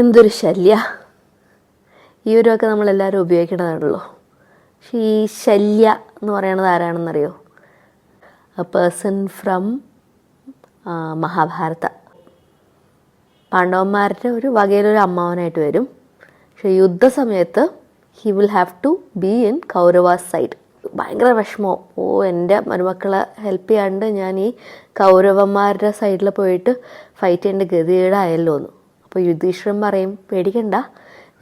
എന്തൊരു ശല്യ. ഈ ഒരു ഒക്കെ നമ്മളെല്ലാവരും ഉപയോഗിക്കണതാണല്ലോ. പക്ഷേ ഈ ശല്യ എന്ന് പറയണത് ആരാണെന്നറിയോ? A person from Mahabharata. പാണ്ഡവന്മാരുടെ ഒരു വകയിലൊരു അമ്മാവനായിട്ട് വരും. പക്ഷേ യുദ്ധസമയത്ത് he will have to be in Kauravas side. ഭയങ്കര വിഷമോ, എൻ്റെ മരുമക്കളെ ഹെൽപ്പ് ചെയ്യാണ്ട് ഞാൻ ഈ കൗരവന്മാരുടെ സൈഡിൽ പോയിട്ട് ഫൈറ്റ് ചെയ്യേണ്ട ഗതികേടായല്ലോ എന്ന്. അപ്പോൾ യുധിഷ്ഠിരൻ പറയും, പേടിക്കണ്ട,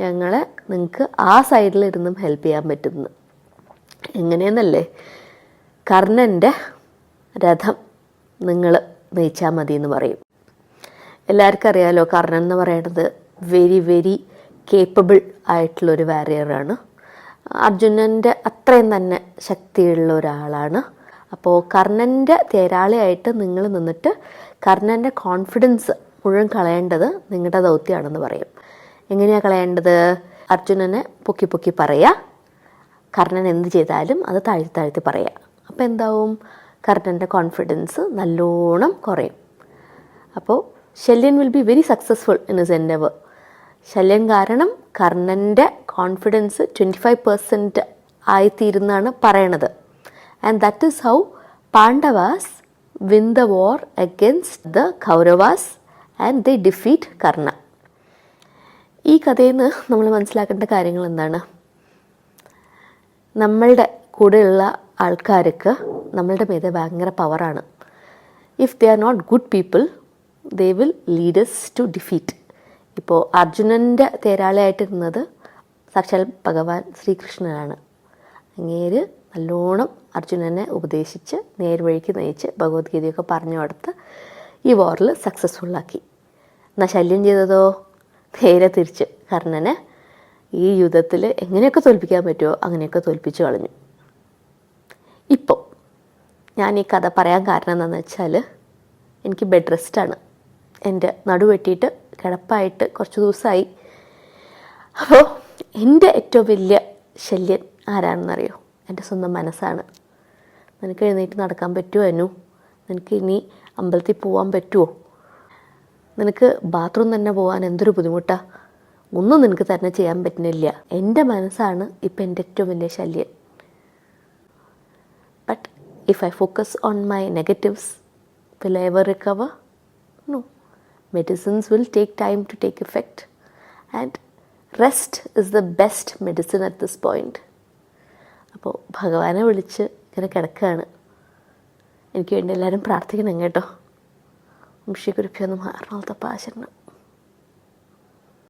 ഞങ്ങളെ നിങ്ങൾക്ക് ആ സൈഡിലിരുന്നും ഹെൽപ്പ് ചെയ്യാൻ പറ്റുമെന്ന്. എങ്ങനെയെന്നല്ലേ, കർണൻ്റെ രഥം നിങ്ങൾ നയിച്ചാൽ മതി എന്ന് പറയും. എല്ലാവർക്കും അറിയാമല്ലോ, കർണൻ എന്ന് പറയുന്നത് വെരി വെരി കേപ്പബിൾ ആയിട്ടുള്ളൊരു വാരിയറാണ്. അർജുനൻ്റെ അത്രയും തന്നെ ശക്തിയുള്ള ഒരാളാണ്. അപ്പോൾ കർണൻ്റെ തേരാളിയായിട്ട് നിങ്ങൾ നിന്നിട്ട് കർണൻ്റെ കോൺഫിഡൻസ് മുഴുവൻ കളയേണ്ടത് നിങ്ങളുടെ ദൗത്യമാണെന്ന് പറയും. എങ്ങനെയാണ് കളയേണ്ടത്? അർജുനനെ പൊക്കി പൊക്കി പറയുക, കർണൻ എന്ത് ചെയ്താലും അത് താഴ്ത്തി താഴ്ത്തി പറയുക. അപ്പോൾ എന്താവും? കർണൻ്റെ കോൺഫിഡൻസ് നല്ലോണം കുറയും. അപ്പോൾ Shalyan will be very successful in his endeavour. Shalyan കാരണം കർണൻ്റെ കോൺഫിഡൻസ് 25% ആയിത്തീരുന്നാണ് പറയണത്. And that is how Pandavas win the war against the Kauravas and they defeat Karna. ഈ കഥയിൽ നിന്ന് നമ്മൾ മനസ്സിലാക്കേണ്ട കാര്യങ്ങൾ എന്താണ്? നമ്മളുടെ കൂടെയുള്ള ആൾക്കാർക്ക് നമ്മളുടെ മീതെ ഭയങ്കര പവറാണ്. If they are not good people they will lead us to defeat. ഇപ്പോൾ അർജുനൻ്റെ തേരാളിയായിട്ടിരുന്നത് സാക്ഷാൽ ഭഗവാൻ ശ്രീകൃഷ്ണനാണ്. അങ്ങേര് നല്ലോണം അർജുനനെ ഉപദേശിച്ച് നേർവഴിക്ക് നയിച്ച് ഭഗവത്ഗീതയൊക്കെ പറഞ്ഞു കൊടുത്ത് ഈ വാറിൽ സക്സസ്ഫുള്ളാക്കി. എന്നാൽ ശല്യം ചെയ്തതോ നേരെ തിരിച്ച് കർണനെ ഈ യുദ്ധത്തിൽ എങ്ങനെയൊക്കെ തോൽപ്പിക്കാൻ പറ്റുമോ അങ്ങനെയൊക്കെ തോൽപ്പിച്ചു കളഞ്ഞു. ഇപ്പോൾ ഞാൻ ഈ കഥ പറയാൻ കാരണം എന്താണെന്ന് വെച്ചാൽ, എനിക്ക് ബെഡ് റെസ്റ്റാണ്. എൻ്റെ നടുവെട്ടിയിട്ട് കിടപ്പായിട്ട് കുറച്ച് ദിവസമായി. അപ്പോൾ എൻ്റെ ഏറ്റവും വലിയ ശല്യൻ ആരാണെന്നറിയോ? എൻ്റെ സ്വന്തം മനസ്സാണ്. നിനക്ക് എഴുന്നേറ്റ് നടക്കാൻ പറ്റുമോ അനു? നിനക്ക് ഇനി അമ്പലത്തിൽ പോകാൻ പറ്റുമോ? നിനക്ക് ബാത്റൂം തന്നെ പോകാൻ എന്തൊരു ബുദ്ധിമുട്ടാണ്. ഒന്നും നിനക്ക് തന്നെ ചെയ്യാൻ പറ്റുന്നില്ല. എൻ്റെ മനസ്സാണ് ഇപ്പം എൻ്റെ ഏറ്റവും വലിയ Shalyan. But if I focus on my negatives, will I ever recover? No. Medicines will take time to take effect, and rest is the best medicine at this point. അപ്പോൾ ഭഗവാനെ വിളിച്ച് ഇങ്ങനെ കിടക്കുകയാണ്. എനിക്ക് വേണ്ടി എല്ലാവരും പ്രാർത്ഥിക്കണം കേട്ടോ. ശ്രീ ഗുരുഭ്യോ നമഃ.